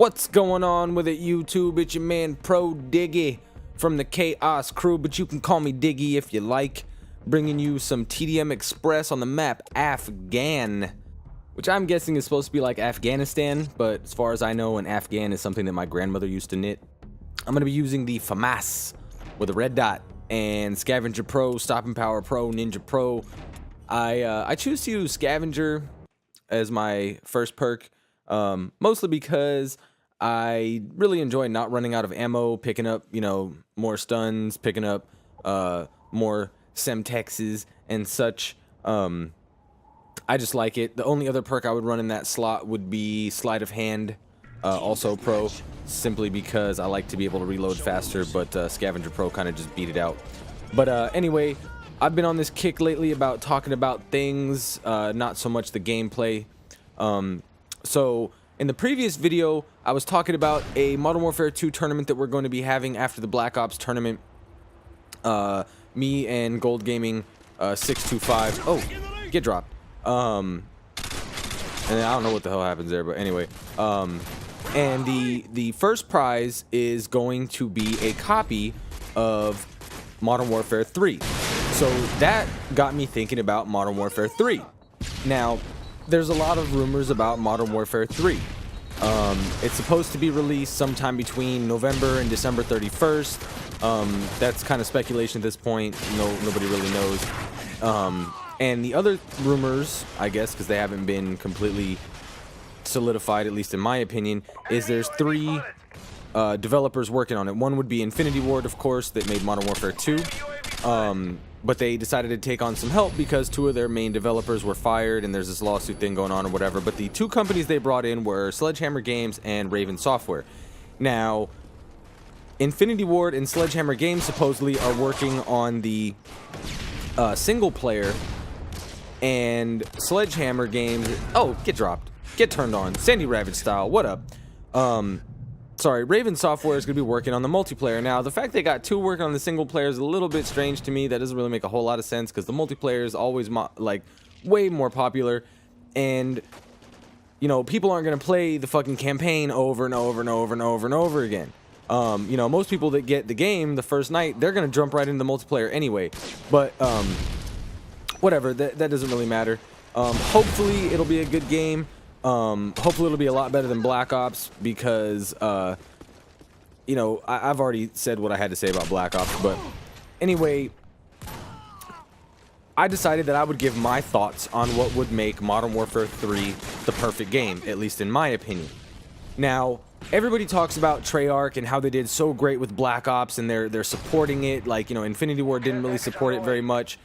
What's going on with it, YouTube? It's your man Pro Diggy from the Chaos crew, but you can call me Diggy if you like. Bringing you some TDM Express on the map Afghan, which I'm guessing is supposed to be like Afghanistan, but as far as I know, an Afghan is something that my grandmother used to knit. I'm going to be using the FAMAS with a red dot and Scavenger Pro, Stopping Power Pro, Ninja Pro. I choose to use Scavenger as my first perk, mostly because I really enjoy not running out of ammo, picking up, more stuns, picking up more Semtexes and such. I just like it. The only other perk I would run in that slot would be Sleight of Hand, also Pro, simply because I like to be able to reload faster, but Scavenger Pro kind of just beat it out. But anyway, I've been on this kick lately about talking about things, not so much the gameplay. So in the previous video, I was talking about a Modern Warfare 2 tournament that we're going to be having after the Black Ops tournament. Me and Gold Gaming 625. Oh, get dropped. And I don't know what the hell happens there, but anyway. And the first prize is going to be a copy of Modern Warfare 3. So that got me thinking about Modern Warfare 3. Now, there's a lot of rumors about Modern Warfare 3. It's supposed to be released sometime between November and December 31st. That's kind of speculation at this point. Nobody really knows. And the other rumors, I guess, because they haven't been completely solidified, at least in my opinion, is there's 3 developers working on it. One would be Infinity Ward, of course, that made Modern Warfare 2. But they decided to take on some help because 2 of their main developers were fired and there's this lawsuit thing going on or whatever. But the 2 companies they brought in were Sledgehammer Games and Raven Software. Now, Infinity Ward and Sledgehammer Games supposedly are working on the single player, and Sledgehammer Games... Oh, get dropped. Get turned on. Sandy Ravage style. What up? Sorry, Raven Software is going to be working on the multiplayer. Now, the fact they got 2 working on the single player is a little bit strange to me. That doesn't really make a whole lot of sense because the multiplayer is always way more popular, and people aren't going to play the fucking campaign over and over and over and over and over again. Most people that get the game the first night, they're going to jump right into the multiplayer anyway. But whatever, that doesn't really matter. Hopefully it'll be a good game. Hopefully it'll be a lot better than Black Ops because, I've already said what I had to say about Black Ops. But anyway, I decided that I would give my thoughts on what would make Modern Warfare 3 the perfect game, at least in my opinion. Now, everybody talks about Treyarch and how they did so great with Black Ops and they're supporting it. Like, Infinity Ward didn't really support it very much.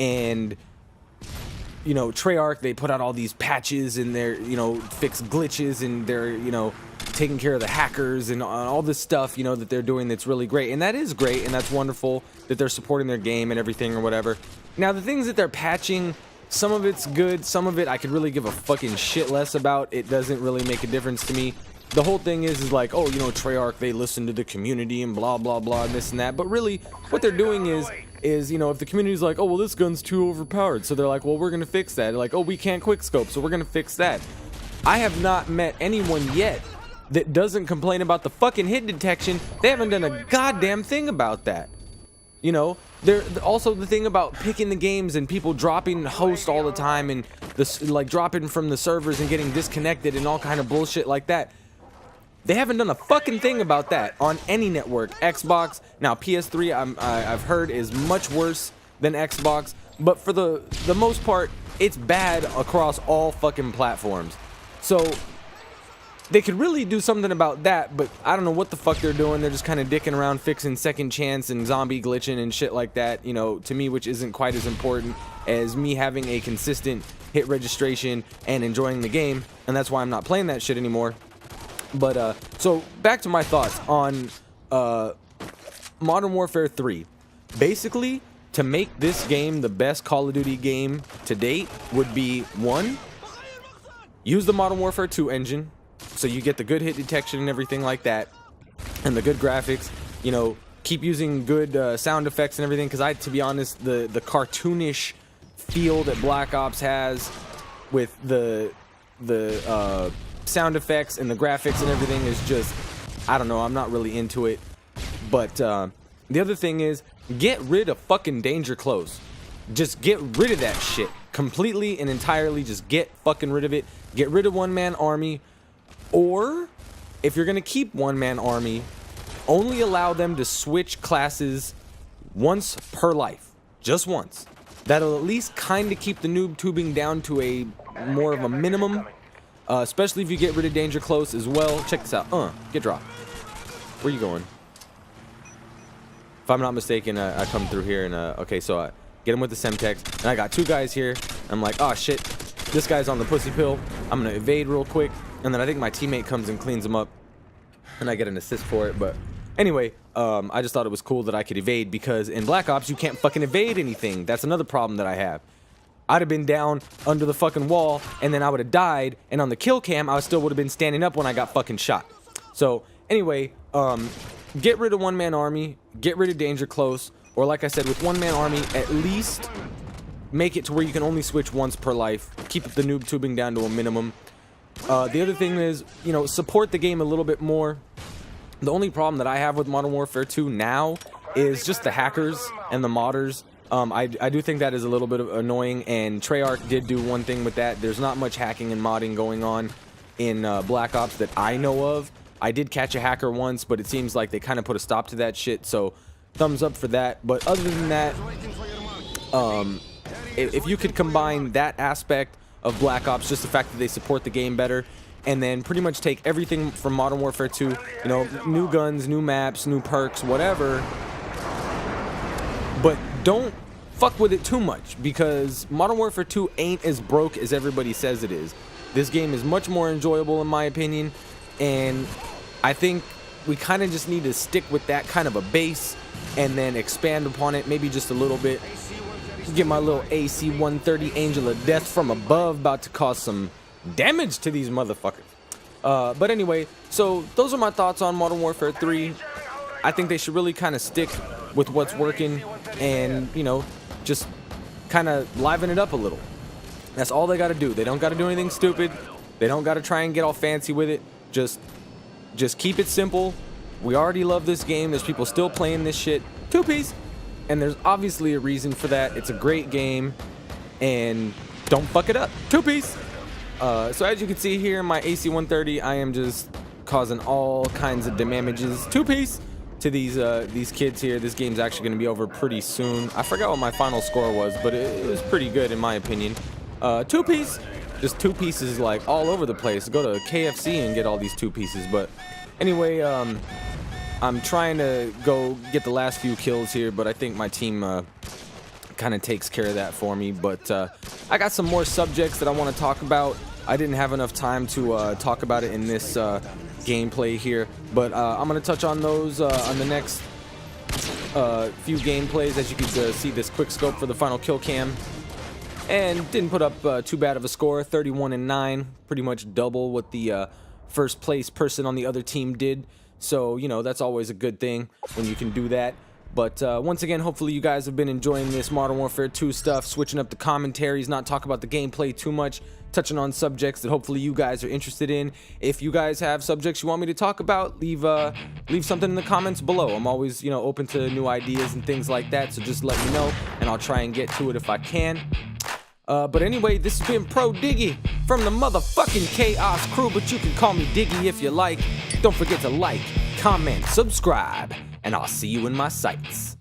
And Treyarch, they put out all these patches and they're, fix glitches and they're, taking care of the hackers and all this stuff, that they're doing that's really great. And that is great and that's wonderful that they're supporting their game and everything or whatever. Now, the things that they're patching, some of it's good, some of it I could really give a fucking shit less about. It doesn't really make a difference to me. The whole thing is like, oh, Treyarch, they listen to the community and blah, blah, blah, and this and that. But really, what they're doing is if the community's like, oh, well, this gun's too overpowered. So they're like, well, we're going to fix that. They're like, oh, we can't quickscope, so we're going to fix that. I have not met anyone yet that doesn't complain about the fucking hit detection. They haven't done a goddamn thing about that. They're also the thing about picking the games and people dropping host all the time and dropping from the servers and getting disconnected and all kind of bullshit like that. They haven't done a fucking thing about that on any network. Xbox, now PS3 I've heard is much worse than Xbox, but for the most part, it's bad across all fucking platforms. So they could really do something about that, but I don't know what the fuck they're doing. They're just kind of dicking around fixing second chance and zombie glitching and shit like that, to me, which isn't quite as important as me having a consistent hit registration and enjoying the game, and that's why I'm not playing that shit anymore. But, so, back to my thoughts on Modern Warfare 3. Basically, to make this game the best Call of Duty game to date would be, 1, use the Modern Warfare 2 engine, so you get the good hit detection and everything like that, and the good graphics. Keep using good sound effects and everything, because to be honest, the cartoonish feel that Black Ops has with the sound effects and the graphics and everything is just, I don't know, I'm not really into it. But the other thing is, get rid of fucking Danger Close. Just get rid of that shit completely and entirely. Just get fucking rid of it. Get rid of one-man army. Or if you're gonna keep one-man army, only allow them to switch classes once per life, just once. That'll at least kind of keep the noob tubing down to a more of a minimum, especially if you get rid of Danger Close as well. Check this out. Get dropped. Where you going? If I'm not mistaken, I come through here and okay, so I get him with the Semtex, and I got 2 guys here. I'm like, oh shit, this guy's on the pussy pill. I'm gonna evade real quick, and then I think my teammate comes and cleans him up, and I get an assist for it. But anyway, I just thought it was cool that I could evade, because in Black Ops you can't fucking evade anything. That's another problem that I have. I'd have been down under the fucking wall, and then I would have died, and on the kill cam I still would have been standing up when I got fucking shot. So anyway, get rid of one-man army, get rid of Danger Close, or like I said, with one-man army, at least make it to where you can only switch once per life. Keep the noob tubing down to a minimum. The other thing is, you know, support the game a little bit more. The only problem that I have with Modern Warfare 2 now is just the hackers and the modders. I do think that is a little bit annoying, and Treyarch did do one thing with that. There's not much hacking and modding going on in Black Ops that I know of. I did catch a hacker once, but it seems like they kind of put a stop to that shit, so thumbs up for that. But other than that, if you could combine that aspect of Black Ops, just the fact that they support the game better, and then pretty much take everything from Modern Warfare 2, you know, new guns, new maps, new perks, whatever, but don't fuck with it too much, because Modern Warfare 2 ain't as broke as everybody says it is. This game is much more enjoyable in my opinion, and I think we kind of just need to stick with that kind of a base and then expand upon it maybe just a little bit. Get my little AC-130 Angel of Death from above, about to cause some damage to these motherfuckers. But anyway, so those are my thoughts on Modern Warfare 3. I think they should really kind of stick with what's working and, you know, just kind of liven it up a little. That's all they got to do. They don't got to do anything stupid. They don't got to try and get all fancy with it. Just keep it simple. We already love this game. There's people still playing this shit. 2-piece. And there's obviously a reason for that. It's a great game. And don't fuck it up. 2-piece. So as you can see here, my AC-130, I am just causing all kinds of damages. 2-piece to these kids here. This game's actually going to be over pretty soon. I forgot what my final score was, but it was pretty good in my opinion. 2-piece. Just 2 pieces like all over the place. Go to KFC and get all these 2 pieces. But anyway, I'm trying to go get the last few kills here, but I think my team kind of takes care of that for me. But I got some more subjects that I want to talk about. I didn't have enough time to talk about it in this gameplay here, but I'm going to touch on those on the next few gameplays. As you can see, this quick scope for the final kill cam. And didn't put up too bad of a score, 31-9, pretty much double what the first place person on the other team did. So, you know, that's always a good thing when you can do that. But once again, hopefully you guys have been enjoying this Modern Warfare 2 stuff, switching up the commentaries, not talk about the gameplay too much, touching on subjects that hopefully you guys are interested in. If you guys have subjects you want me to talk about, leave something in the comments below. I'm always, you know, open to new ideas and things like that, so just let me know, and I'll try and get to it if I can. But anyway, this has been Pro Diggy from the motherfucking Chaos crew, but you can call me Diggy if you like. Don't forget to like, comment, subscribe, and I'll see you in my sights.